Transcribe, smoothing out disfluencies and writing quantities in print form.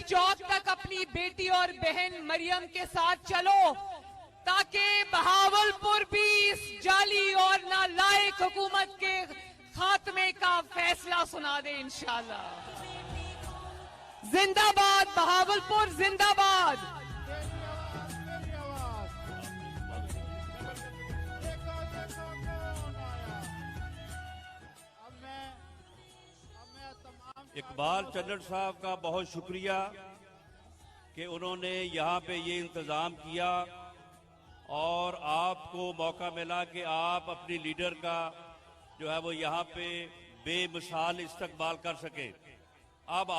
चौक तक अपनी बेटी और बहन मरियम के साथ चलो, ताकि बहावलपुर भी इस जाली और नालायक हुकूमत के खात्मे का फैसला सुना दे इंशाल्लाह। जिंदाबाद बहावलपुर, जिंदाबाद। इकबाल चन्नड़ साहब का बहुत शुक्रिया कि उन्होंने यहाँ पे ये इंतज़ाम किया और आपको मौका मिला कि आप अपनी लीडर का जो है वो यहाँ पे बेमिसाल इस्तकबाल कर सके। अब